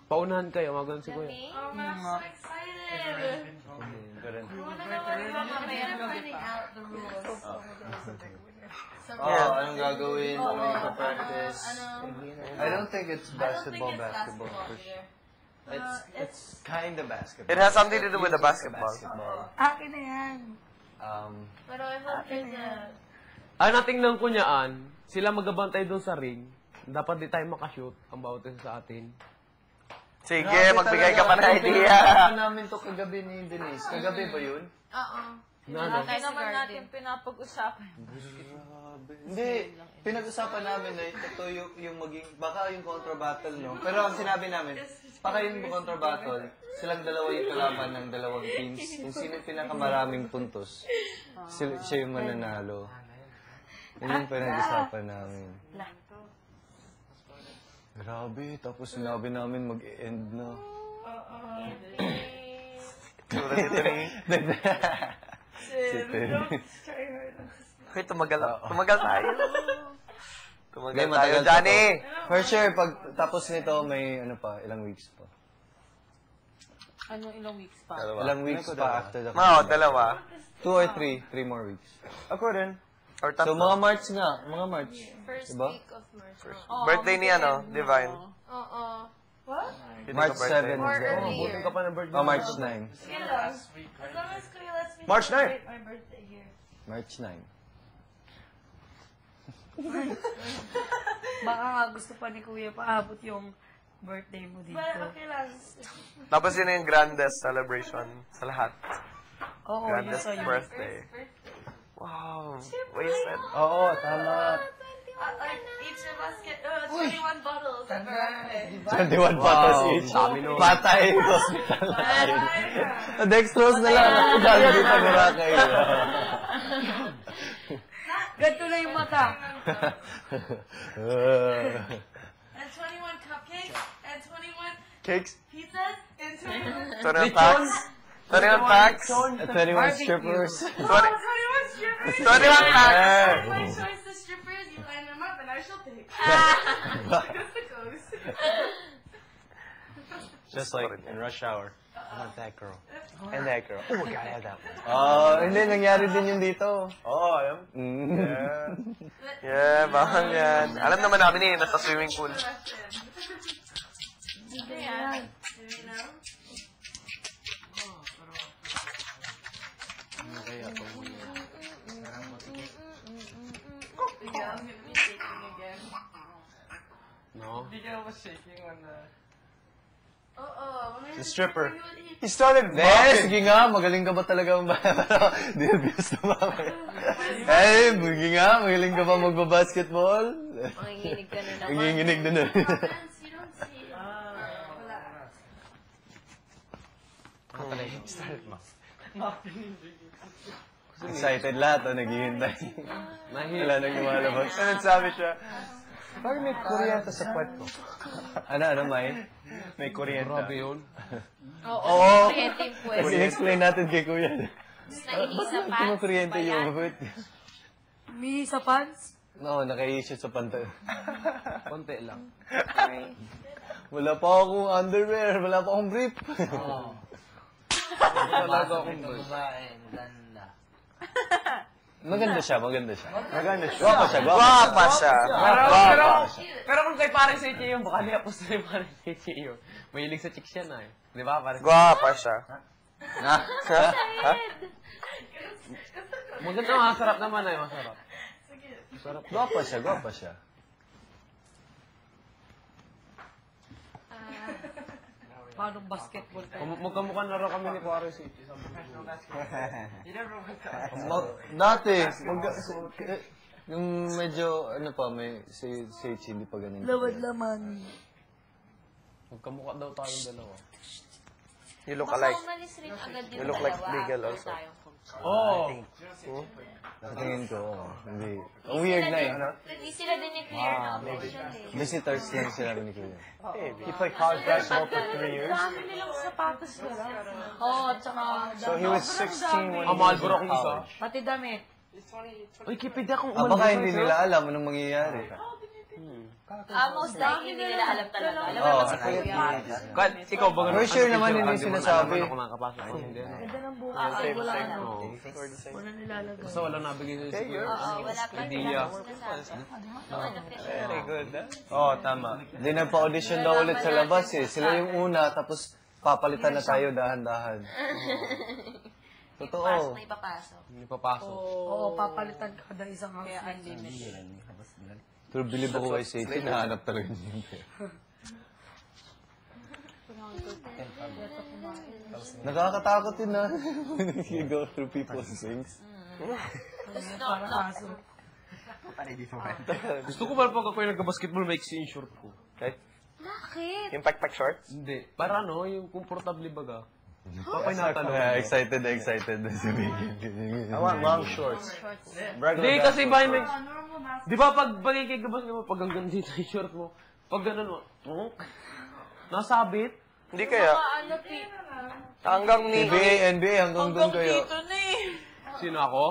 Paunahan kayo, mga ganun si Kuya. Oh, I'm so excited. Ganun. Anong gagawin? Anong practice? I don't think it's basketball for sure. It's kind of basketball. It has something to do with the basketball. Akin na yan. Pero I hope there's a... Natingnan ko niyaan, sila magabantay doon sa ring. Dapat di tayo makashoot ang bawat isa sa atin. Sige, magbigay ka pa ng idea. Pinag-usapan namin to kagabi ni Denise. Kagabi ba yun? Oo. Hindi naman natin pinapag-usapan. Hindi. Pinag-usapan namin na ito yung maging, baka yung contra battle, no? Pero ang sinabi namin, baka yung contra battle, silang dalawa yung kalaban ng dalawang teams. Kung sino yung pinakamaraming puntos, siya yung mananalo. Yun yung pinag-usapan namin. Grabe, tapos sinabi namin mag-e-end na. Okay, tumagal tayo. Tumagal tayo, Johnny! For sure, pag tapos nito, may ilang weeks pa. Anong ilang weeks pa? Ilang weeks pa after the Dalawa. 2 or 3 more weeks. Ako rin. Or So, tatlo. mga March nga. Mga March. First Diba? week of March. Birthday ni Divine. Oo. What? March 7. Or earlier. Buti ka pa ng birthday. Oh, March 9. As long as Kuya lets me March 9. celebrate my birthday here. March 9. Baka nga gusto pa ni Kuya paabot yung birthday mo dito. But okay lang. Tapos yun yung grandest celebration sa lahat. Oo, yun Grandest sa'yo. birthday. Wow. Wasted. Oo, tama. Like, each of us get 21 bottles of birthday. 21 bottles each. Patay. Hospital na tayo. Dextrose na lang. Hindi pa Boracay. Ganito na yung mata. And 21 cupcakes. And 21 Cakes. pizzas. And 21... 21 packs. 21 packs. 21 strippers. 21 strippers. packs. My choice the strippers. You line them up and I shall pick. Just the ghost. Just like in Rush Hour. I want that girl. And that girl. Oh, I gotta have that one. Hindi. Nangyari din yun dito. Oh, I am? Yeah, bawal yan. Alam naman namin nasa swimming pool. Yeah. You know? Yeah, I'm gonna be shaking again. No? The stripper. He started walking. Sige nga, magaling ka ba talaga di abuse na ba? Sige nga, magaling ka ba magbabasketball? Manginginig ka na naman. Nanginginig na na. You don't see. Excited lahat, naghihintay. Wala nang lumalabas. Sabi siya, Parang may kuryente sa puwet ko. Ano, May? May kuryente. Grabe yun. Oo. Kuryente yung Kasi pwede. explain natin kay Kuya. Naiisa pa. Hindi mo kuryente yung puwet. May sa pants? No, naka-i-shoot sa pantal. Konti lang. Wala pa akong underwear, wala pa akong brief. Talaga akong Maganda siya. Maganda siya. Gwapa siya. Pero kung kay parang sa yung baka niya po sa parang sa yung mahilig sa chicks yan eh. Di ba? Parang gwapa siya. maganda, masarap naman eh. Masarap. Gwapa siya. Paano basketball tayo? Magkamukha na rin kami ni Quares eh. Dati, yung medyo, may Sage, hindi pa ganun. Lawad laman. Magkamukha daw tayong dalawa. You look Baka alike. umalis rin agad yung You look like dalawa legal after also. tayong Natingin ko, hindi. Ang weird na eh. Hindi sila din i-clear ng official eh. Visitors lang sila ni Kuya. He played college basketball for 3 years. Dami nilang sapatos nila. Oo, at saka... So he was 16 when he Mahal was bro in kung isa. college. Pati damit. Uy, kipid akong Baka hindi nila alam anong mangyayari. Most likely, hindi nila alam talaga. Alam mo Oo. naman si Kuya. Kahit ikaw ba For sure naman, hindi sinasabi. Ako nakapasok ko, hindi. Ganda ng buhay. Wala ano. Wala nilalagay. Basta wala nabigay sa'yo si Kuya. Wala pa rin Idea. sinasabi. Very good, Oo, tama. Hindi nagpa-audition daw ulit sa labas eh. Sila yung una, tapos papalitan na tayo dahan-dahan. Totoo. May papasok. Hindi papasok. Oo, papalitan ka kada isang house. Kaya unlimited. Pero bilib ako kay Satan, nahanap talaga niya yung pera. Nakakatakot din na. When you go through people's things. Para kaso. Gusto ko pala pag ako yung nagka-basketball, maiksi yung short ko. Okay. Bakit? Yung pack shorts? Hindi. Para ano, yung comfortable baga. Papay natalong. Excited na si Megan. I want long shorts. Hindi, kasi ba yung... Di ba pag pagkikigabas mo, pag hanggang dito yung short mo, pag ganun mo, nasabit? Hindi kaya. Ano, Pete? Hanggang ni... NBA, hanggang doon kayo. Sino ako?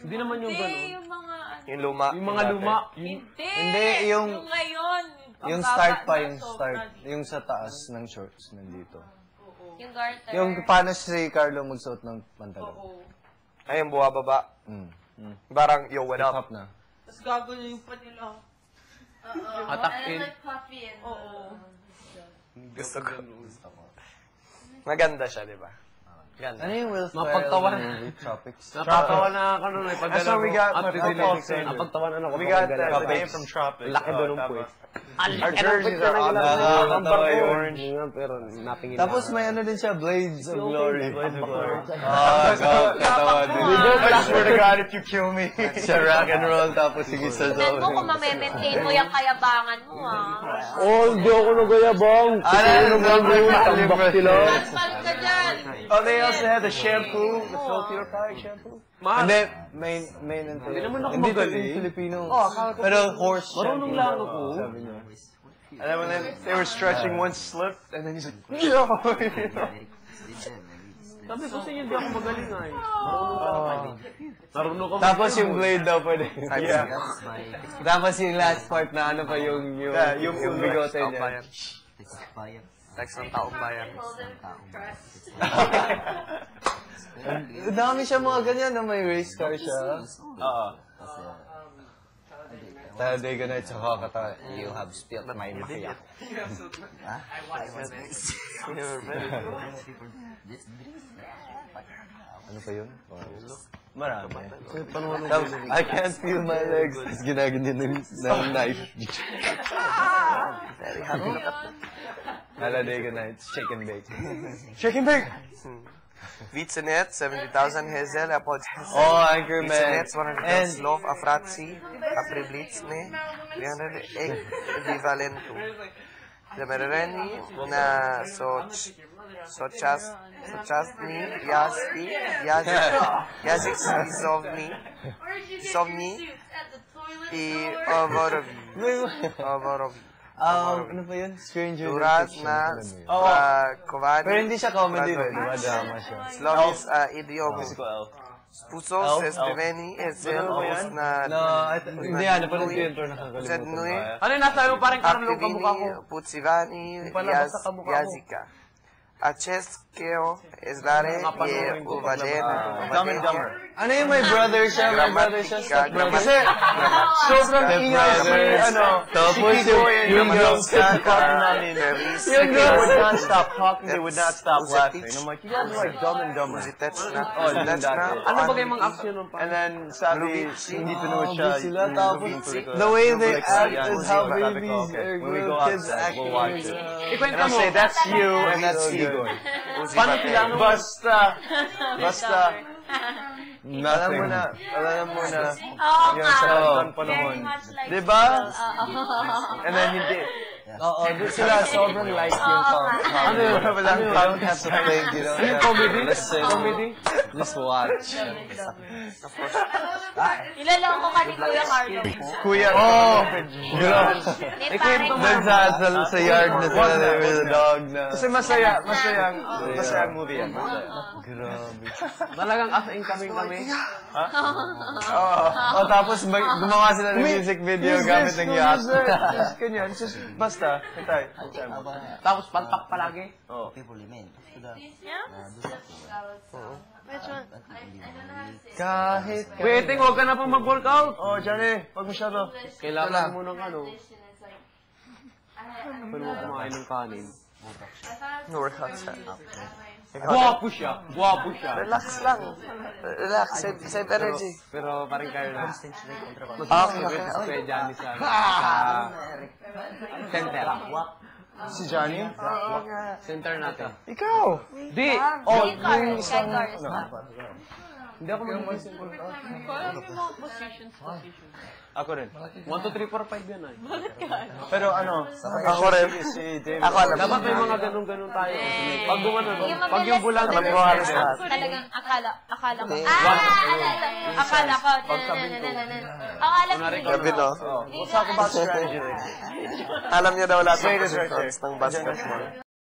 Hindi naman yung ganun. Yung mga ano. Yung luma. Yung mga luma. Hindi, yung ngayon. yung start pa, yung start. Yung sa taas ng shorts, nandito. Yung garter. Yung paano si Carlo magsuot ng pantalon. Ay, yung buwababa. Parang, yo, what up? Up na. Tapos gagawin yung pa nila. Attack in. Puffy and Gusto ko. Maganda siya, di ba? Ganda. Ano yung Will Ferrell Mapagtawan. movie? Tropics? Napatawa na ano na, pag That's what we got. napagtawa na ako. We got the name from Tropics. Laki doon ng puwet. Our jerseys are on Nakakatawa yun. orange. Pero napingin Tapos may ano din siya, Blades of Glory. Ah, katawa din. I swear to God, if you kill me. Siya rock and roll, tapos sige sa Tignan mo zone. kung mamaintain mo yung kayabangan mo, ah. Oh, hindi ako nagayabang. Tambak sila. Balik ka dyan. Oh, they also had the shampoo, the filter product shampoo. Hindi, main and Hindi naman ako Hindi to magaling. yung Filipino. Pero horse Marunong lang ako. Sabi niya. And then when they were stretching, one slipped, and then he's like, yo! Sabi ko sa inyo, hindi ako magaling ay. Marunong ako. Tapos yung blade daw pwede. Yeah. Tapos yung last part na ano pa yung bigote taong niya. bayan. Text ng taong bayan. Dami siya mga ganyan na may race car siya. Oo. Talladega Nights sa Hakata. You have spilled my mafia. Ano pa yun? Marami. I can't feel my legs. Tapos ginaganyan ng knife. Talladega Nights, shake and bake. Shake and bake! Vitzenet, 70,000 Hazel, Apple Hazel. Oh, Anchorman. Vitzenet, 100 And Love, Afratsi, Apriblitzne, 300 Egg, Vivalentu. Demereni, na Sochastni, Yazdi, Yazik Sizovni, I Ovorovi. ano pa yun? Stranger Duraz Fiction. na Kovani. Pero hindi siya comedy, di ba? Drama siya. Slovis Idiomo. Pusos, Esteveni, Ezel, Obus na... No, hindi yan. Napanood ko yun, pero nakakalimutan Zed ko. Nui, Ano yung nasa mo parang karalong kamukha ko? Aktivini, Putsivani, pala basta kamukha ko. Yazika. Acheskeo, Eslare, Ye, Uvalena, Dumb and Dumber. Ano yung my brother siya? My brother siya. Kasi, sobrang ingay sa tapos yung girls namin, yung girls would not stop talking, they would not stop laughing. I'm like, you guys are like Dumb and Dumber. Ano ba kayong mga action nun pa? And then, sabi, hindi pinunod siya. sila. Tapos, the way they act is how babies or little kids act. Ikwento And I'll mo. say, that's you, and that's Igor. Paano sila? Ano? Basta, Nothing. alam mo na, Oo yung nga. sa Oo. panahon. Very much like Diba? Oo. And then hindi. Oo, sila sobrang light yung Ano yun? Walang don't have to think, you know? Yung comedy? Listen. Comedy? Just watch. Ilalong ko ka ni Kuya Carlo. Kuya, oh! Grabe. Hindi, pare ko. Doon sa yard na sila with the dog na. Kasi masayang movie yan. Grabe. Talagang as incoming kami. Oh, tapos gumawa sila ng music video gamit ng yacht. Ganyan, basta, hintay. Tapos pantak palagi. Kahit Waiting, huwag ka na pang mag-workout. Oh, Johnny, wag masyado. Kailangan mo ng ano. Pwede mo kumain ng kanin. Workout siya. Guwapo siya. Guwapo siya. Relax lang. Relax. Save energy. Pero parang kayo na. Okay. Kaya Johnny sa center. si Johnny? Center natin. Ikaw! Di! Oh, Kay yung isang... Cars. Hindi ako mag-position. Ako rin. 1, 2, 3, 4, 5 yan ay. Pero ano, Ako rin. si David. Ako alam. Dapat may mga ganun-ganun tayo. Pag gumanon, pag yung bulan, Alam mo halos lahat. Talagang akala ko. Akala ko. Akala ko. Gabi, no? We'll talk about strategy later. Alam niya daw lahat ng Wait, it's right positions there. ng basketball.